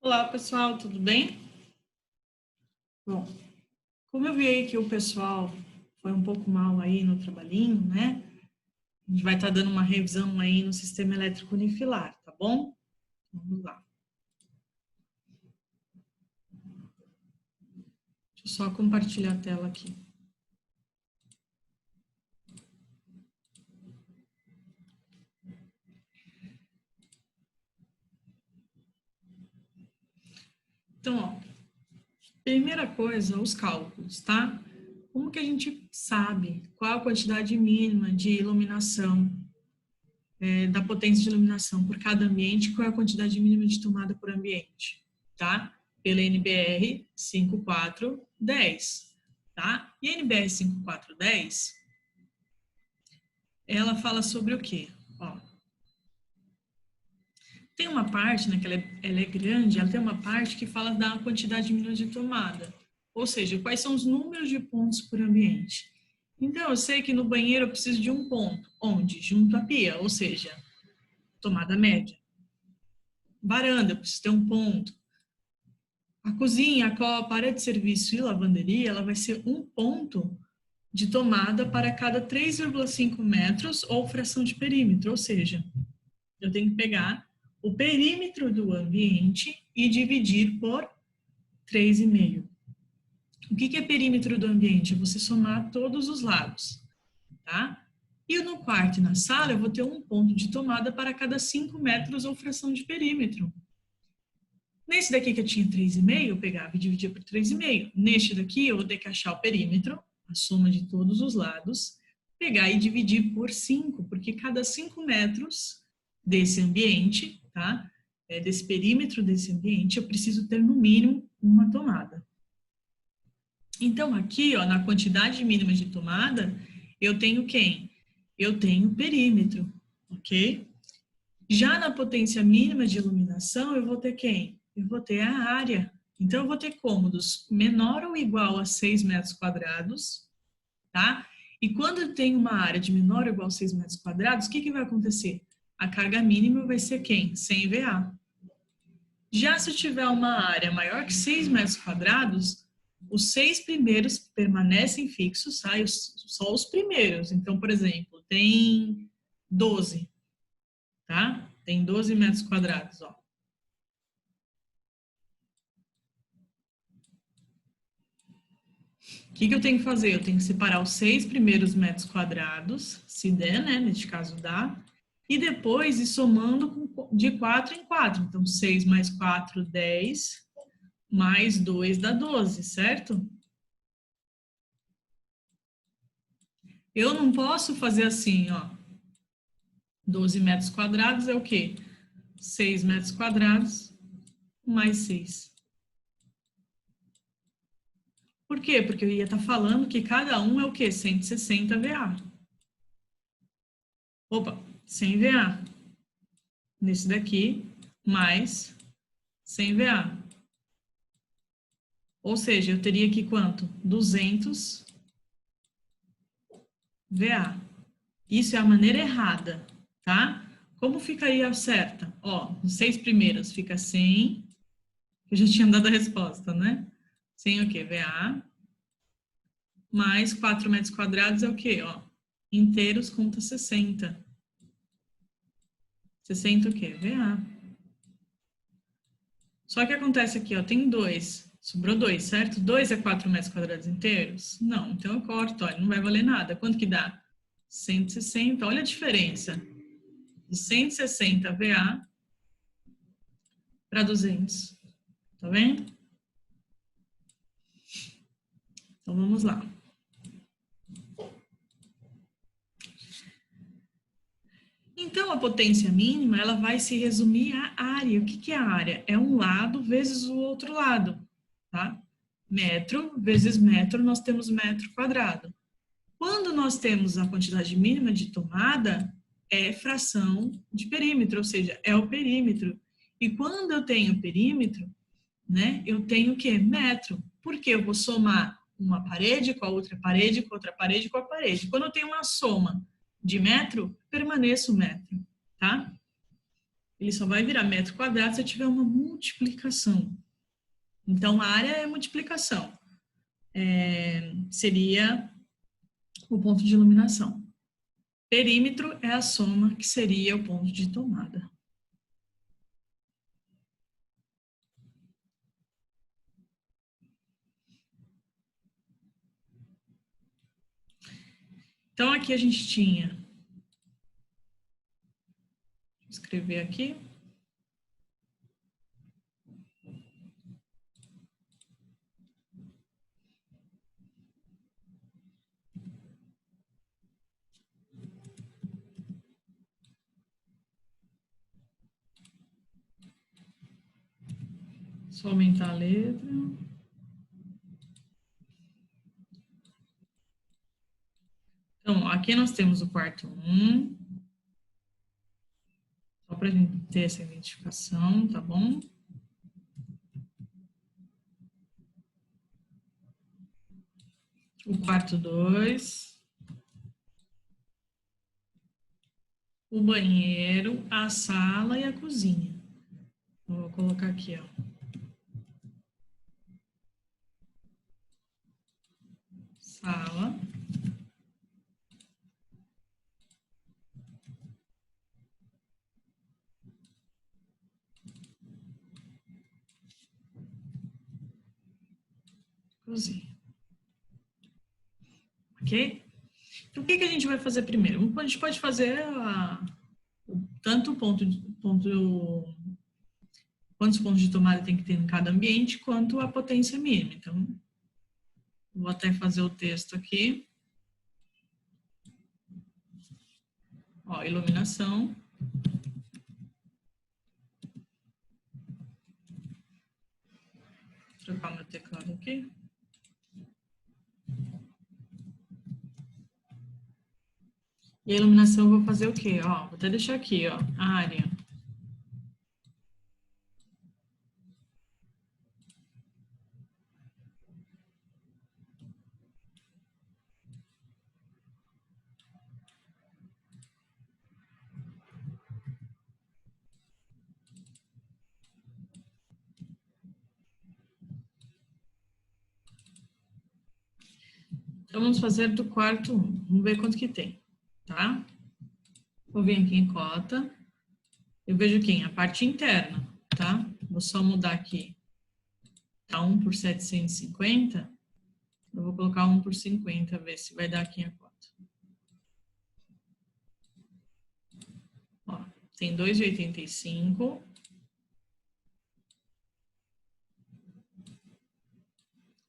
Olá, pessoal, tudo bem? Bom, como eu vi aí que o pessoal foi um pouco mal aí no trabalhinho, né? A gente vai estar dando uma revisão aí no sistema elétrico unifilar, tá bom? Vamos lá. Deixa eu só compartilhar a tela aqui. Então, ó, primeira coisa, os cálculos, tá? Como que a gente sabe qual a quantidade mínima de iluminação, da potência de iluminação por cada ambiente, qual é a quantidade mínima de tomada por ambiente, tá? Pela NBR 5410, tá? E a NBR 5410, ela fala sobre o quê? Ó, tem uma parte, né, que ela é grande, ela tem uma parte que fala da quantidade mínima de tomada, ou seja, quais são os números de pontos por ambiente. Então, eu sei que no banheiro eu preciso de um ponto, onde? Junto à pia, ou seja, tomada média. Varanda, eu preciso ter um ponto. A cozinha, a copa, a área de serviço e lavanderia, ela vai ser um ponto de tomada para cada 3,5 metros ou fração de perímetro, ou seja, eu tenho que pegar o perímetro do ambiente e dividir por 3,5. O que é perímetro do ambiente? É você somar todos os lados, tá? E no quarto e na sala, eu vou ter um ponto de tomada para cada 5 metros ou fração de perímetro. Nesse daqui que eu tinha 3,5, eu pegava e dividia por 3,5. Neste daqui, eu vou ter que achar o perímetro, a soma de todos os lados, pegar e dividir por 5, porque cada 5 metros desse ambiente, tá? Desse perímetro desse ambiente, eu preciso ter no mínimo uma tomada. Então, aqui, ó, na quantidade mínima de tomada, eu tenho quem? Eu tenho perímetro, ok? Já na potência mínima de iluminação, eu vou ter quem? Eu vou ter a área. Então, eu vou ter cômodos menor ou igual a 6 metros quadrados, tá? E quando eu tenho uma área de menor ou igual a 6 metros quadrados, o que vai acontecer? A carga mínima vai ser quem? 100 VA. Já se eu tiver uma área maior que 6 metros quadrados, os 6 primeiros permanecem fixos, tá? Só os primeiros. Então, por exemplo, tem 12, tá? Tem 12 metros quadrados, ó. O que eu tenho que fazer? Eu tenho que separar os 6 primeiros metros quadrados, se der, né? Neste caso dá. E depois ir somando de 4 em 4. Então, 6 mais 4, 10. Mais 2 dá 12, certo? Eu não posso fazer assim, ó. 12 metros quadrados é o quê? 6 metros quadrados mais 6. Por quê? Porque eu ia estar falando que cada um é o quê? 160 VA. Opa, 100 VA. Nesse daqui, mais 100 VA. Ou seja, eu teria aqui quanto? 200 VA. Isso é a maneira errada, tá? Como ficaria a certa? Ó, nos 6 primeiros fica 100. Eu já tinha dado a resposta, né? 100 o quê? VA. Mais 4 metros quadrados é o quê? Ó, inteiros conta 60. 60 o quê? VA. Só que acontece aqui, ó, tem 2. Sobrou 2, certo? 2 é 4 metros quadrados inteiros? Não, então eu corto, olha, não vai valer nada. Quanto que dá? 160, olha a diferença. De 160 VA para 200. Tá vendo? Então vamos lá. Então, a potência mínima, ela vai se resumir à área. O que é a área? É um lado vezes o outro lado, tá? Metro vezes metro, nós temos metro quadrado. Quando nós temos a quantidade mínima de tomada, é fração de perímetro, ou seja, é o perímetro. E quando eu tenho perímetro, né, eu tenho o quê? Metro. Porque eu vou somar uma parede com a outra parede, com a outra parede, com a parede. Quando eu tenho uma soma de metro, permaneça o metro, tá? ele só vai virar metro quadrado se eu tiver uma multiplicação. Então, a área é multiplicação. Seria o ponto de iluminação. Perímetro é a soma, que seria o ponto de tomada. Então, aqui a gente tinha... Vou escrever aqui. Só aumentar a letra. Então, aqui nós temos o quarto 1. Só para a gente ter essa identificação, tá bom? O quarto 2. O banheiro, a sala e a cozinha. Vou colocar aqui, ó. Sala. Cozinha. Ok? Então, o que a gente vai fazer primeiro? A gente pode fazer tanto quantos pontos de tomada tem que ter em cada ambiente, quanto a potência mínima. Então, vou até fazer o texto aqui. Ó, iluminação. Vou trocar meu teclado aqui. E a iluminação eu vou fazer o quê? Ó, vou até deixar aqui, ó, área. Então, vamos fazer do quarto 1. Vamos ver quanto que tem, tá? Vou vir aqui em cota. Eu vejo aqui a parte interna, tá? Vou só mudar aqui. Tá 1 por 750. Eu vou colocar 1 por 50, ver se vai dar aqui a cota. Ó, tem 2,85.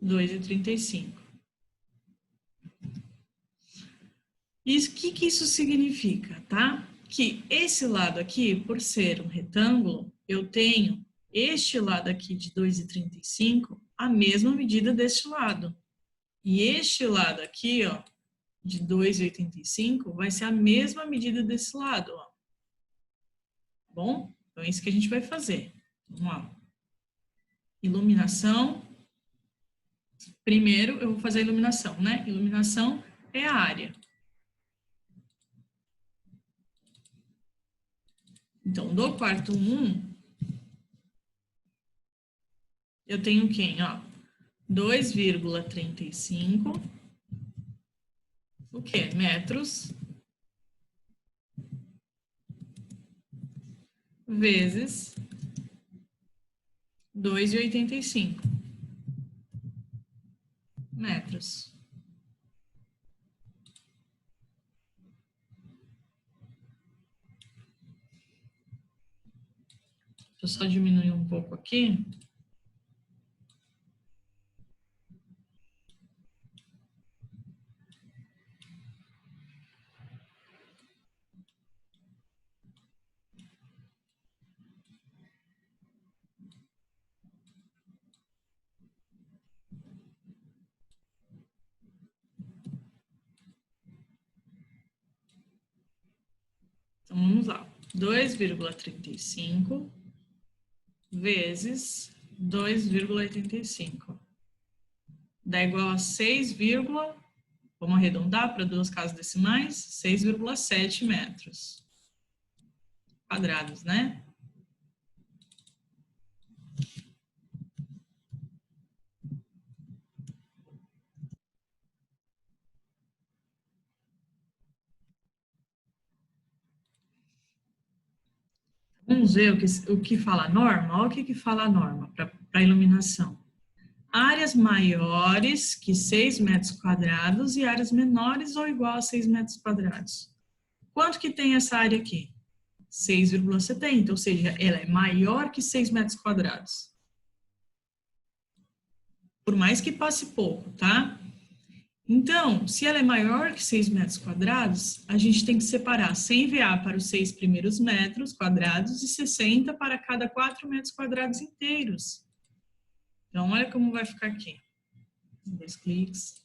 R$2,35. O que isso significa, tá? Que esse lado aqui, por ser um retângulo, eu tenho este lado aqui de 2,35, a mesma medida deste lado. E este lado aqui, ó, de 2,85, vai ser a mesma medida desse lado, ó. Bom? Então é isso que a gente vai fazer. Vamos lá. Iluminação. Primeiro eu vou fazer a iluminação, né? Iluminação é a área. Então, do quarto 1, eu tenho quem? Ó, 2,35, o quê? Metros, vezes 2,85 metros. Deixa eu só diminuir um pouco aqui. Então, vamos lá. 2,35 vezes 2,85. Dá igual a 6, vamos arredondar para duas casas decimais, 6,7 metros quadrados, né? Vamos ver o que fala a norma? Olha o que fala a norma para iluminação. Áreas maiores que 6 metros quadrados e áreas menores ou igual a 6 metros quadrados. Quanto que tem essa área aqui? 6,70, ou seja, ela é maior que 6 metros quadrados. Por mais que passe pouco, tá? Então, se ela é maior que 6 metros quadrados, a gente tem que separar 100 VA para os 6 primeiros metros quadrados e 60 para cada 4 metros quadrados inteiros. Então, olha como vai ficar aqui. 2 cliques.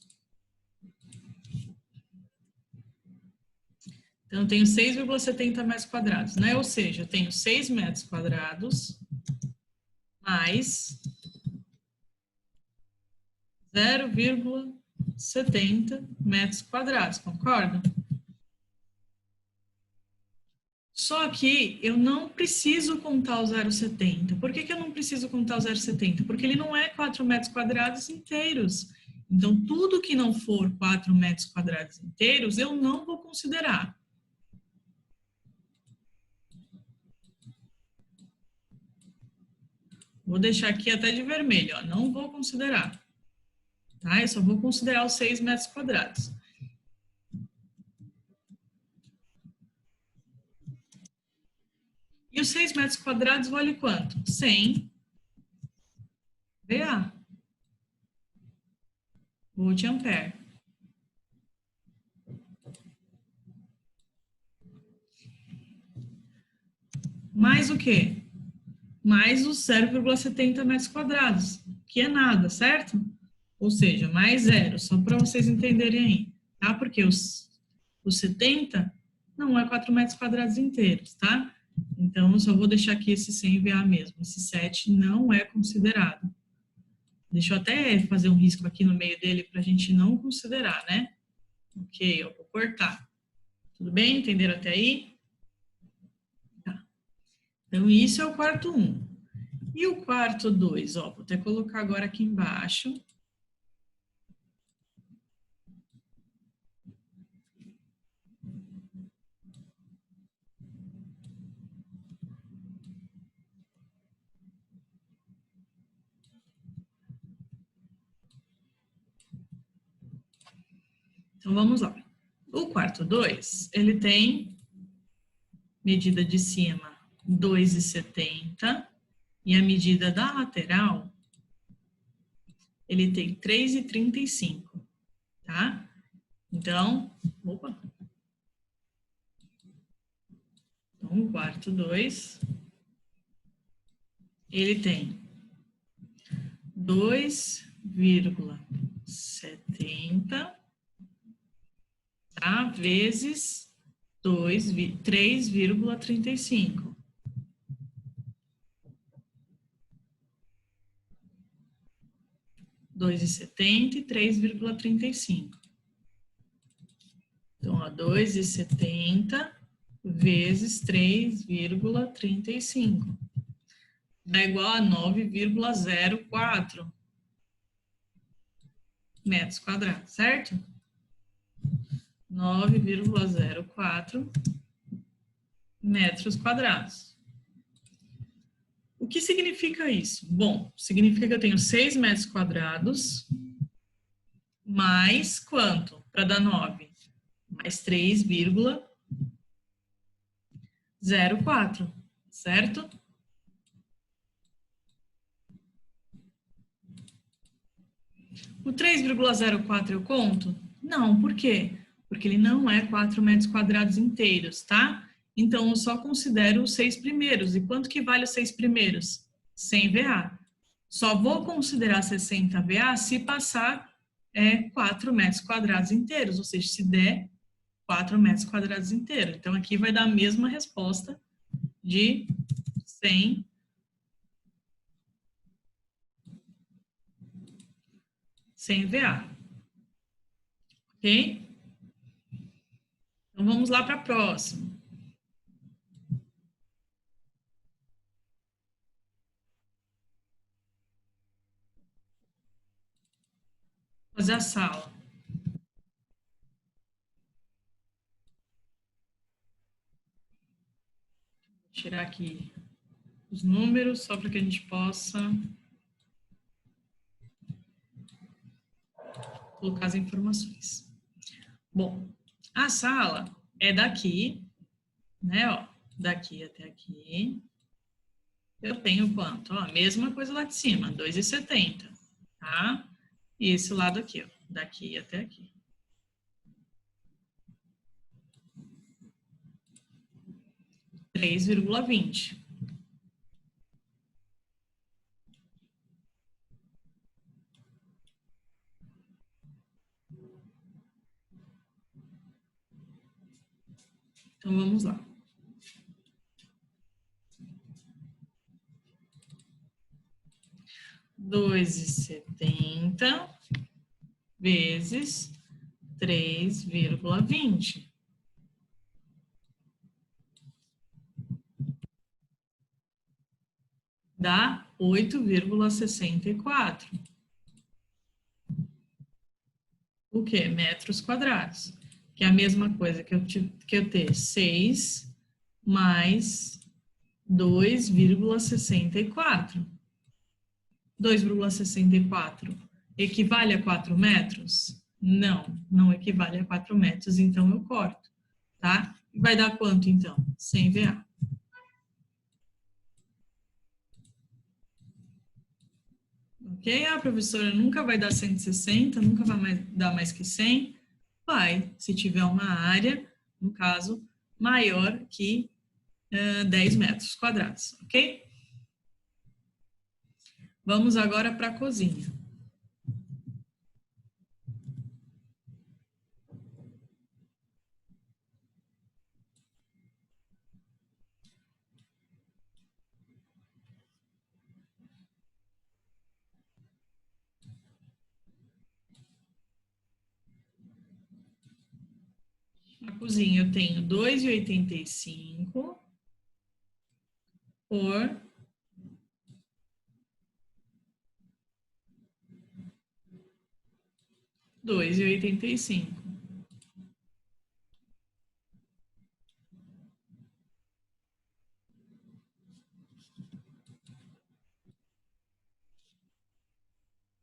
Então, eu tenho 6,70 metros quadrados, né? Ou seja, eu tenho 6 metros quadrados mais 0,70 metros quadrados, concorda? Só que eu não preciso contar o 0,70. Por que eu não preciso contar o 0,70? Porque ele não é 4 metros quadrados inteiros. Então, tudo que não for 4 metros quadrados inteiros, eu não vou considerar. Vou deixar aqui até de vermelho, ó, não vou considerar. Tá? Eu só vou considerar os 6 metros quadrados. E os 6 metros quadrados vale quanto? 100 VA. Volt ampere. Mais o quê? Mais os 0,70 metros quadrados, que é nada, certo? Ou seja, mais zero, só para vocês entenderem aí, tá? Porque os 70 não é 4 metros quadrados inteiros, tá? Então, eu só vou deixar aqui esse 100 VA mesmo. Esse 7 não é considerado. Deixa eu até fazer um risco aqui no meio dele para a gente não considerar, né? Ok, eu vou cortar. Tudo bem? Entenderam até aí? Tá. Então, isso é o quarto 1. E o quarto 2, ó, vou até colocar agora aqui embaixo. Então, vamos lá. O quarto 2, ele tem medida de cima 2,70 e a medida da lateral, ele tem 3,35, tá? Então, opa. Então, o quarto 2, ele tem 2,70, tá? Vezes 3,35. R$ 2,70 e 3,35. Então, 2,70 vezes 3,35 dá igual a 9,04 metros quadrados, certo? 9,04 metros quadrados. O que significa isso? Bom, significa que eu tenho 6 metros quadrados mais quanto para dar 9? Mais 3,04, certo? O 3,04 eu conto? Não, por quê? Porque ele não é 4 metros quadrados inteiros, tá? Então, eu só considero os 6 primeiros. E quanto que vale os 6 primeiros? 100 VA. Só vou considerar 60 VA se passar 4 metros quadrados inteiros, ou seja, se der 4 metros quadrados inteiros. Então, aqui vai dar a mesma resposta de 100 VA. Ok? Então, vamos lá para a próxima. Fazer a sala. tirar aqui os números, só para que a gente possa colocar as informações. Bom, a sala é daqui, né, ó, daqui até aqui. Eu tenho quanto? Ó, a mesma coisa lá de cima, 2,70, tá? E esse lado aqui, ó, daqui até aqui. $3,20. Então, vamos lá. $2,70 vezes 3,20. Dá 8,64. O quê? Metros quadrados. Que é a mesma coisa que eu ter 6 mais 2,64. 2,64 equivale a 4 metros? Não, não equivale a 4 metros, então eu corto, tá? Vai dar quanto, então? 100 VA. Ok? A professora nunca vai dar 160, nunca vai dar mais que 100. Vai, se tiver uma área, no caso, maior que 10 metros quadrados, ok? Vamos agora para a cozinha. Na cozinha eu tenho 2,85 por 2,85.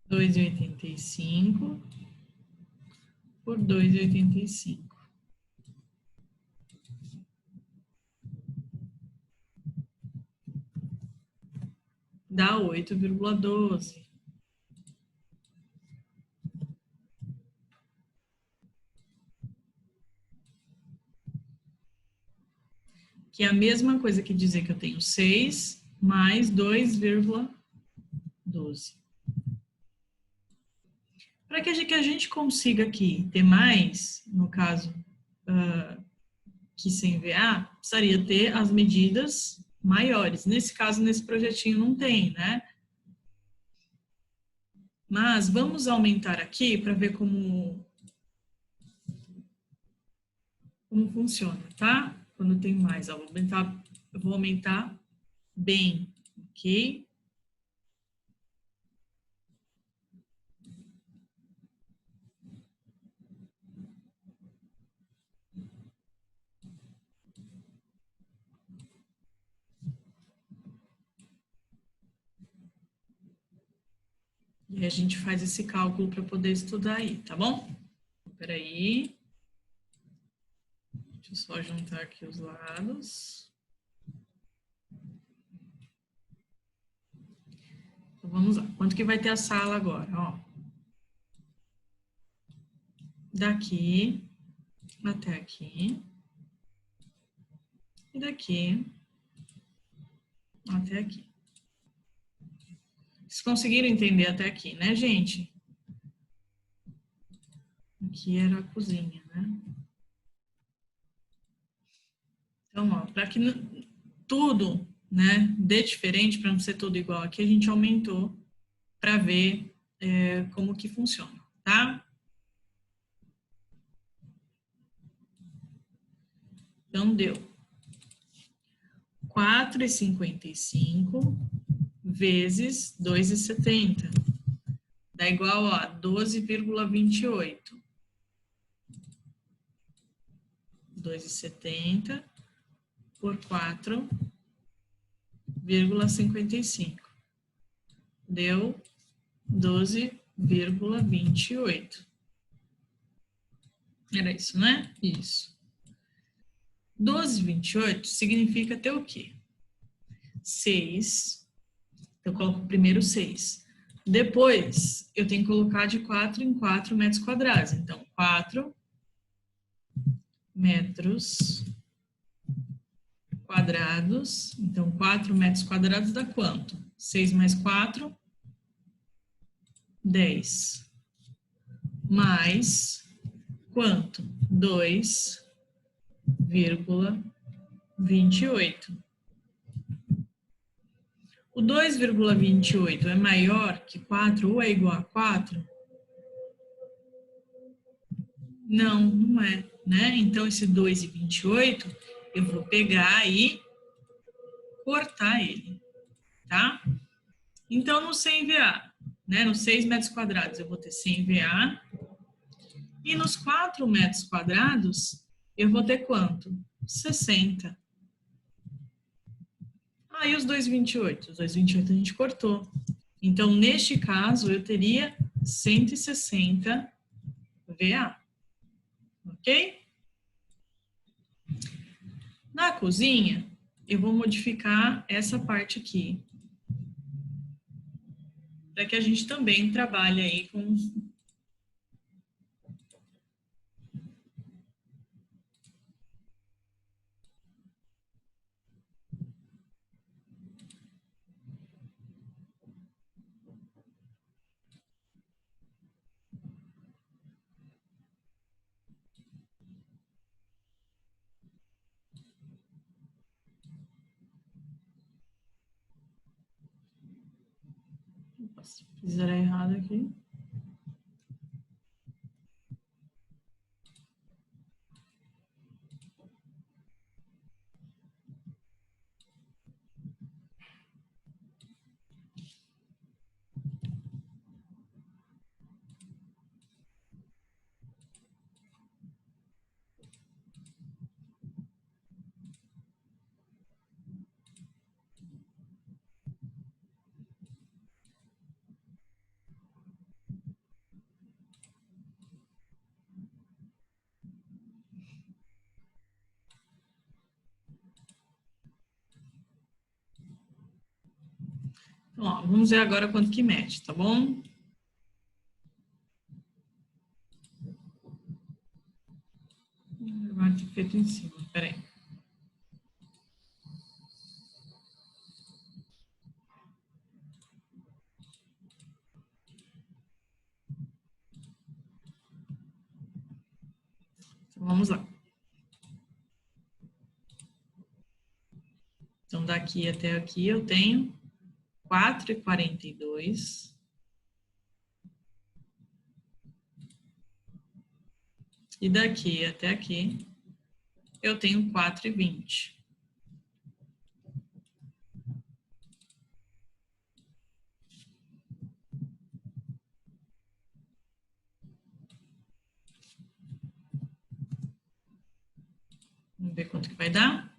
$2,85 por 2,85. Dá 8,12. Que é a mesma coisa que dizer que eu tenho 6 mais 2,12. Para que a gente consiga aqui ter mais, no caso, que 100 VA, precisaria ter as medidas maiores. Nesse caso, nesse projetinho não tem, né? Mas vamos aumentar aqui para ver como funciona, tá? Quando tem mais, eu vou aumentar bem, ok? E a gente faz esse cálculo para poder estudar aí, tá bom? Espera aí. Deixa eu só juntar aqui os lados. Então, vamos lá. Quanto que vai ter a sala agora? Ó. Daqui até aqui. E daqui até aqui. Vocês conseguiram entender até aqui, né, gente? Aqui era a cozinha, né? Então, ó, para que tudo, né, dê diferente, para não ser tudo igual aqui, a gente aumentou para ver como que funciona, tá? Então, deu 4,55 vezes 2,70. Dá igual a 12,28. 2,70 por 4 12,55. Deu 12,28. Era isso, né? Isso. 12,28 significa ter o quê? 6. Eu coloco primeiro 6. Depois, eu tenho que colocar de 4 em 4 metros quadrados. Então, 4 metros quadrados. Então, 4 metros quadrados dá quanto? 6 mais 4, 10. Mais quanto? 2,28. O 2,28 é maior que 4 ou é igual a 4? Não, não é, né? Então, esse 2,28, eu vou pegar e cortar ele, tá? Então, no 100 VA, né? Nos 6 metros quadrados, eu vou ter 100 VA. E nos 4 metros quadrados, eu vou ter quanto? 60. Ah, e os 2,28? Os 2,28 a gente cortou. Então, neste caso, eu teria 160 VA. Ok? Na cozinha, eu vou modificar essa parte aqui. Para que a gente também trabalhe aí com... Fizeram errado aqui. Então, ó, vamos ver agora quanto que mede, tá bom? Vai ter feito em cima, peraí. Então, vamos lá. Então, daqui até aqui eu tenho 4,42. E daqui até aqui eu tenho 4,20. Vamos ver quanto que vai dar?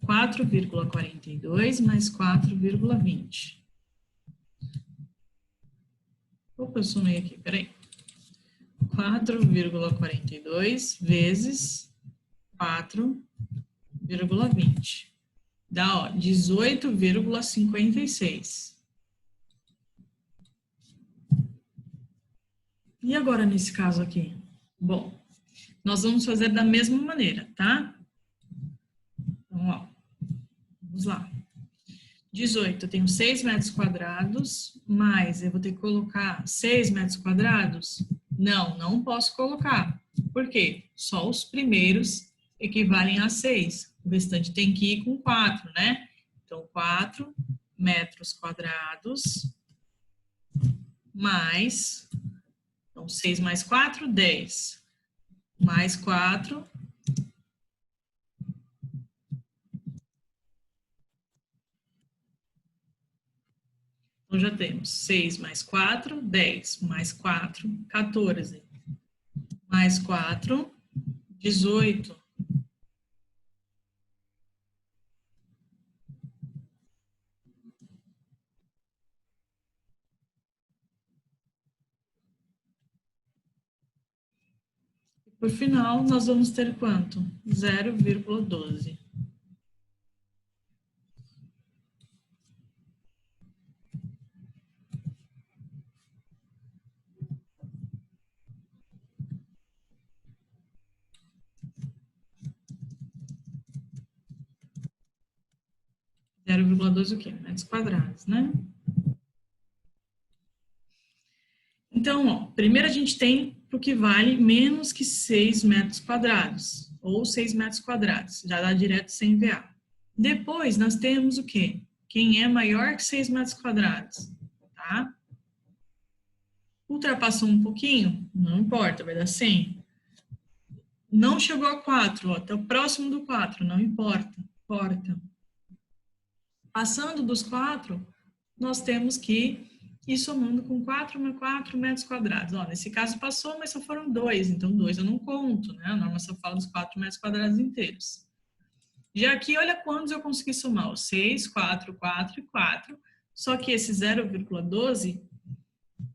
4,42 mais 4,20. Opa, eu sumei aqui, peraí. 4,42 vezes 4,20. Dá, ó, 18,56. E agora nesse caso aqui? Bom, nós vamos fazer da mesma maneira, tá? Então, ó, vamos lá. 18, eu tenho 6 metros quadrados, mais eu vou ter que colocar 6 metros quadrados? Não, não posso colocar. Por quê? Só os primeiros equivalem a 6. O restante tem que ir com 4, né? Então, 4 metros quadrados mais... Então, 6 mais 4, 10. Mais 4... Então, já temos 6 mais 4, 10. Mais 4, 14. Mais 4, 18. Por final, nós vamos ter quanto? 0,12. Zero vírgula 12 o quê? Metros quadrados, né? Então, ó, primeiro a gente tem o que vale menos que 6 metros quadrados, ou 6 metros quadrados, já dá direto sem VA. Depois, nós temos o quê? Quem é maior que 6 metros quadrados, tá? Ultrapassou um pouquinho? Não importa, vai dar 100. Não chegou a 4, ó, tá próximo do 4, não importa, importa. Passando dos 4, nós temos que ir somando com 4 metros quadrados. Ó, nesse caso passou, mas só foram 2, então 2 eu não conto, né? A norma só fala dos 4 metros quadrados inteiros. Já aqui, olha quantos eu consegui somar, ó, 6, 4, 4 e 4, só que esse 0,12,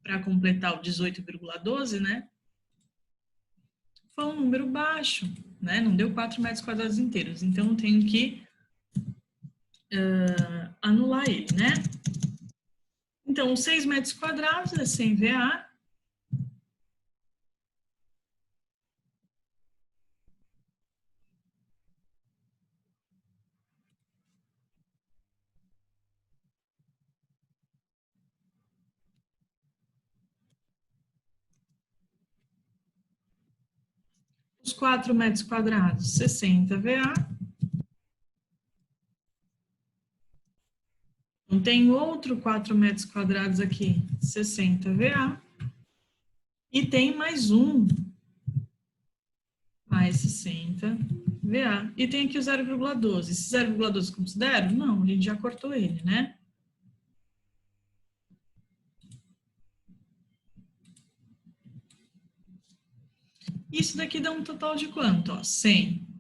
para completar o 18,12, né? Foi um número baixo, né? Não deu 4 metros quadrados inteiros, então eu tenho que anular ele, né? Então, 6 metros quadrados é 100 VA. Os 4 metros quadrados, 60 VA. Então, tem outro 4 metros quadrados aqui, 60 VA. E tem mais um, mais 60 VA. E tem aqui o 0,12. Esse 0,12 considero? Não, a gente já cortou ele, né? Isso daqui dá um total de quanto? Ó, 100.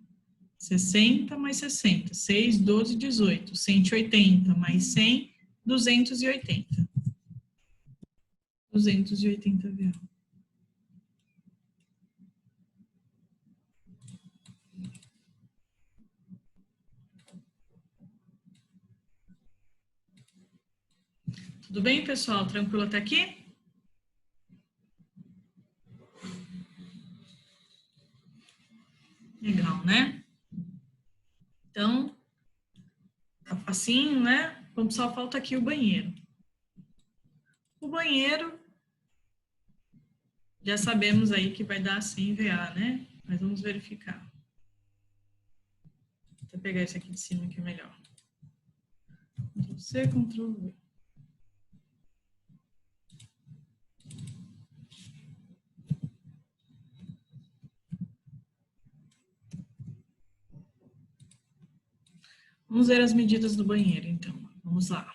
60 mais 60. 6, 12, 18. 180 mais 100, 280. 280 VA. Tudo bem, pessoal? Tranquilo até aqui? Legal, né? Então, tá facinho, né? Como só falta aqui o banheiro. O banheiro, já sabemos aí que vai dar 100 VA, né? Mas vamos verificar. Vou pegar esse aqui de cima que é melhor. Ctrl C, Ctrl V. Vamos ver as medidas do banheiro, então. Vamos lá.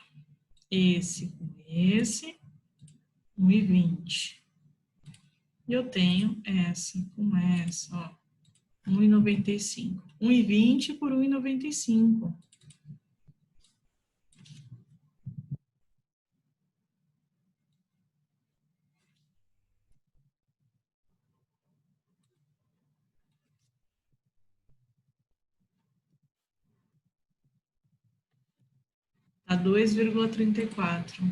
Esse com esse, 1,20. E eu tenho essa com essa, ó, 1,95. 1,20 por 1,95. Dá 2,34.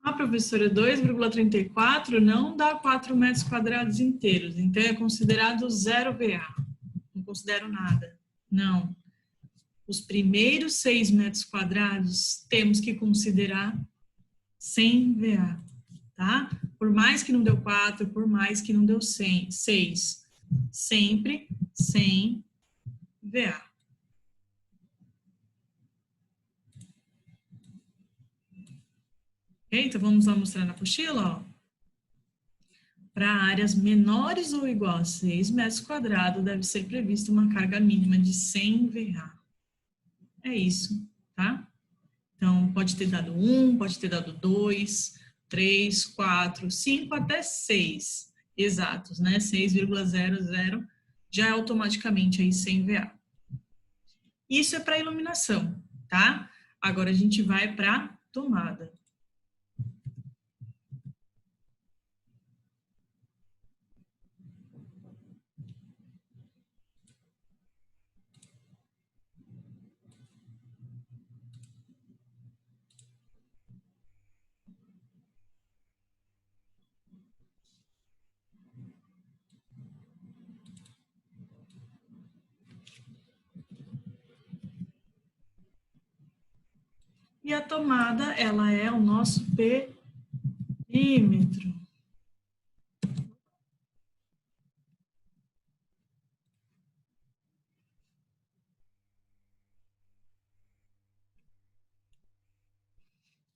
Ah, professora, 2,34 não dá 4 metros quadrados inteiros, então é considerado 0 VA. Não considero nada. Não. Os primeiros 6 metros quadrados temos que considerar 100 VA, tá? Por mais que não deu 4, por mais que não deu 100, 6, sempre 100 VA. Ok? Então vamos lá mostrar na apostila, ó. Para áreas menores ou igual a 6 metros quadrados, deve ser prevista uma carga mínima de 100 VA. É isso, tá? Então, pode ter dado 1, pode ter dado 2, 3, 4, 5 até 6 exatos, né? 6,00 já é automaticamente aí 100 VA. Isso é para iluminação, tá? Agora a gente vai para tomada. E a tomada, ela é o nosso perímetro.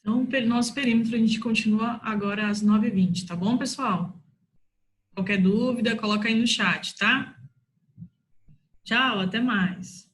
Então, nosso perímetro, a gente continua agora às 9h20, tá bom, pessoal? Qualquer dúvida, coloca aí no chat, tá? Tchau, até mais.